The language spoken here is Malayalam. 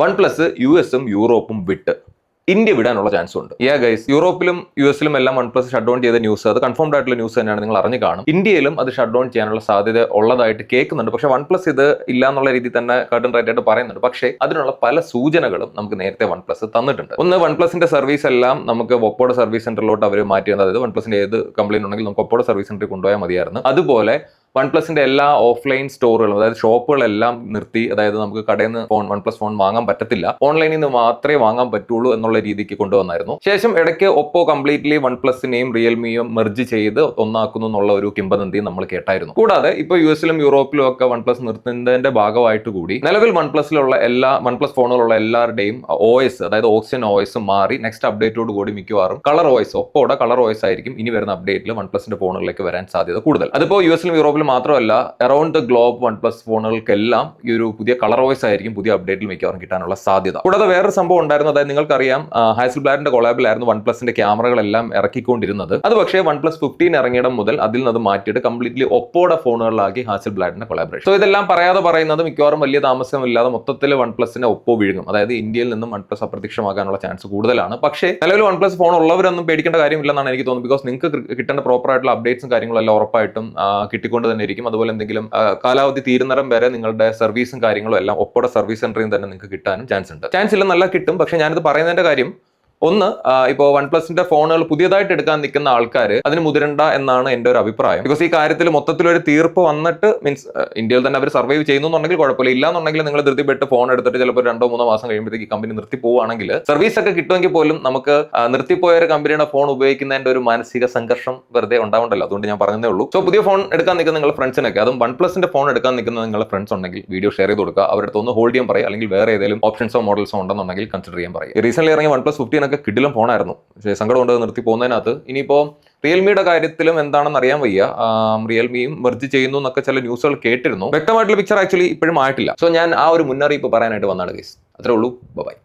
OnePlus US-ഉം യൂറോപ്പും വിട്ട് ഇന്ത്യ വിടാനുള്ള ചാൻസ് ഉണ്ട്. ഗൈസ്, യൂറോപ്പിലും US-ലും എല്ലാം OnePlus ഷട്ട് ഡൗൺ ചെയ്ത ന്യൂസ്, അത് കൺഫേംഡ് ആയിട്ടുള്ള ന്യൂസ് തന്നെയാണ്, നിങ്ങൾ അറിഞ്ഞു കാണും. ഇന്ത്യയിലും അത് ഷട്ട് ഡൗൺ ചെയ്യാനുള്ള സാധ്യത ഉള്ളതായിട്ട് കേൾക്കുന്നുണ്ട്. പക്ഷേ OnePlus ഇത് ഇല്ല എന്നുള്ള രീതിയിൽ തന്നെ കർട്ടൻ റൈറ്റ് ആയിട്ട് പറയുന്നുണ്ട്. പക്ഷേ അതിനുള്ള പല സൂചനകളും നമുക്ക് നേരത്തെ OnePlus തന്നിട്ടുണ്ട്. ഒന്ന്, OnePlus-ന്റെ സർവീസ് എല്ലാം നമുക്ക് ഒപ്പോയുടെ സർവീസ് സെന്ററിലോട്ട് അവർ മാറ്റിയത്. അതായത് OnePlus-ന്റെ ഏത് കംപ്ലൈന്റ് ഉണ്ടെങ്കിലും നമുക്ക് ഒപ്പോയുടെ സർവീസ് സെന്ററിൽ കൊണ്ടുപോയാൽ മതിയായിരുന്നു. അതുപോലെ OnePlus-ന്റെ എല്ലാ ഓഫ്ലൈൻ സ്റ്റോറുകളും, അതായത് ഷോപ്പുകളെല്ലാം നിർത്തി, അതായത് നമുക്ക് കടയിൽ നിന്ന് OnePlus ഫോൺ വാങ്ങാൻ പറ്റത്തില്ല, ഓൺലൈനിൽ നിന്ന് മാത്രമേ വാങ്ങാൻ പറ്റുള്ളൂ എന്നുള്ള രീതിക്ക് കൊണ്ടുവന്നായിരുന്നു. ശേഷം ഇടയ്ക്ക് ഒപ്പോ കംപ്ലീറ്റ്ലി OnePlus-നെയും റിയൽമിയും മെർജ് ചെയ്ത് ഒന്നാക്കുന്നു എന്നുള്ള ഒരു കിംവദന്തി നമ്മൾ കേട്ടായിരുന്നു. കൂടാതെ ഇപ്പോൾ US-ലും യൂറോപ്പിലും ഒക്കെ OnePlus നിർത്തുന്നതിന്റെ ഭാഗമായിട്ട് കൂടി നിലവിൽ OnePlus ഫോണുകളുള്ള എല്ലാവരുടെയും OS, അതായത് ഓക്സിജൻ OS മാറി നെക്സ്റ്റ് അപ്ഡേറ്റോട് കൂടി മിക്കവാറും കളർ OS, ഒപ്പോടെ കളർ OS ആയിരിക്കും ഇനി വരുന്ന അപ്ഡേറ്റിൽ OnePlus-ന്റെ ഫോണുകളിലേക്ക് വരാൻ സാധ്യത കൂടുതൽ. അതിപ്പോൾ US-ലും യൂറോപ്പിലും മാത്രമല്ല, അറൌണ്ട് ദ ഗ്ലോബ് OnePlus ഫോണുകൾക്കെല്ലാം ഈ ഒരു പുതിയ കളർ വോയിസ് ആയിരിക്കും പുതിയ അപ്ഡേറ്റിൽ മിക്കവാറും കിട്ടാനുള്ള സാധ്യത. കൂടാതെ വേറൊരു സംഭവം ഉണ്ടായിരുന്നു. അതായത് നിങ്ങൾക്കറിയാം, ഹാസൽബ്ലാഡിന്റെ കൊളാബിലായിരുന്നു OnePlus-ന്റെ ക്യാമറകളെല്ലാം ഇറക്കിക്കൊണ്ടിരുന്നത്. അത് പക്ഷേ OnePlus 15 ഇറങ്ങിയിടം മുതൽ അതിൽ നിന്ന് മാറ്റിയിട്ട് കംപ്ലീറ്റ്ലി ഒപ്പോയുടെ ഫോണുകളിലാക്കി ഹാസൽബ്ലാഡിന്റെ കൊളാബറേഷൻ. സോ ഇതെല്ലാം പറയാതെ പറയുന്നത് മിക്കവാറും വലിയ താമസമില്ലാതെ മൊത്തത്തിൽ OnePlus-നെ ഒപ്പോ വീഴും. അതായത് ഇന്ത്യയിൽ നിന്നും OnePlus അപ്രത്യക്ഷമാകാനുള്ള ചാൻസ് കൂടുതലാണ്. പക്ഷേ നിലവിൽ OnePlus ഫോൺ ഉള്ളവരൊന്നും പേടിക്കേണ്ട കാര്യമില്ലെന്നാണ് എനിക്ക് തോന്നുന്നത്. ബിക്കോസ് നിങ്ങൾക്ക് കിട്ടേണ്ട പ്രോപ്പർ ആയിട്ടുള്ള അപ്ഡേറ്റ്സും കാര്യങ്ങളും എല്ലാം ഉറപ്പായിട്ടും കിട്ടിക്കൊണ്ട് തന്നെ ഇരിക്കും. അതുപോലെ എന്തെങ്കിലും കാലാവധി തീരുന്നിടം വരെ നിങ്ങളുടെ സർവീസും കാര്യങ്ങളും എല്ലാം ഒപ്പോടെ സർവീസ് സെന്ററിൽ തന്നെ നിങ്ങൾക്ക് കിട്ടാനും ചാൻസ് ഉണ്ട്. ചാൻസ് ഇല്ല നല്ല കിട്ടും. പക്ഷെ ഞാനിത് പറയുന്നതിന്റെ കാര്യം, ഒന്ന്, ഇപ്പോൾ OnePlus-ന്റെ ഫോണുകൾ പുതിയതായിട്ട് എടുക്കാൻ നിൽക്കുന്ന ആൾക്കാർ അതിന് മുതിരണ്ട എന്നാണ് എൻ്റെ ഒരു അഭിപ്രായം. ബിക്കോസ് ഈ കാര്യത്തിൽ മൊത്തത്തിലൊരു തീർപ്പ് വന്നിട്ട്, മീൻസ് ഇന്ത്യയിൽ തന്നെ അവർ സർവൈവ് ചെയ്യുന്നുണ്ടെങ്കിൽ കുഴപ്പമില്ല. ഇല്ലാന്നുണ്ടെങ്കിൽ നിങ്ങൾ ധൃതിപ്പെട്ട് ഫോൺ എടുത്തിട്ട് ചിലപ്പോൾ 2-3 മാസം കഴിയുമ്പോഴത്തേക്ക് കമ്പനി നിർത്തി പോവുകയാണെങ്കിൽ, സർവീസ് ഒക്കെ കിട്ടുമെങ്കിൽ പോലും നമുക്ക് നിർത്തിപ്പോയ ഒരു കമ്പനിയുടെ ഫോൺ ഉപയോഗിക്കുന്നതിന്റെ ഒരു മാനസിക സംഘർഷം വെറുതെ ഉണ്ടാവണ്ടല്ലോ. അതുകൊണ്ട് ഞാൻ പറഞ്ഞതേ ഉള്ളൂ. സോ പുതിയ ഫോൺ എടുക്കാൻ നിൽക്കുന്ന നിങ്ങളുടെ ഫ്രണ്ട്സിനൊക്കെ, അതും OnePlus-ന്റെ ഫോൺ എടുക്കാൻ നിൽക്കുന്ന നിങ്ങളുടെ ഫ്രണ്ട്സ് ഉണ്ടെങ്കിൽ വീഡിയോ ഷെയർ ചെയ്ത് കൊടുക്കുക. അവരുടെ അടുത്ത് ഒന്ന് ഹോൾഡ് ചെയ്യാൻ പറയുക. അല്ലെങ്കിൽ വേറെ ഏതെങ്കിലും ഓപ്ഷൻസോ മോഡൽസോ ഉണ്ടെന്നുണ്ടെങ്കിൽ കൺസിഡർ ചെയ്യാൻ പറയുക. റീസെന്റ് ഇറങ്ങിയ OnePlus 15 ഒക്കെ കിടിലം ഫോണായിരുന്നു. പക്ഷേ സങ്കടം കൊണ്ട് നിർത്തി പോകുന്നതിനകത്ത്. ഇനിയിപ്പോൾ റിയൽമിയുടെ കാര്യത്തിലും എന്താണെന്ന് അറിയാൻ വയ്യ. റിയൽമിയും മെർജ് ചെയ്യുന്നു എന്നൊക്കെ ചില ന്യൂസുകൾ കേട്ടിരുന്നു. വ്യക്തമായിട്ടുള്ള പിക്ചർ ആക്ച്വലി ഇപ്പോഴും ആയിട്ടില്ല. സോ ഞാൻ ആ ഒരു മുന്നറിയിപ്പ് പറയാനായിട്ട് വന്നാണ് ഗൈസ്. അത്രേ ഉള്ളൂ. ബൈ.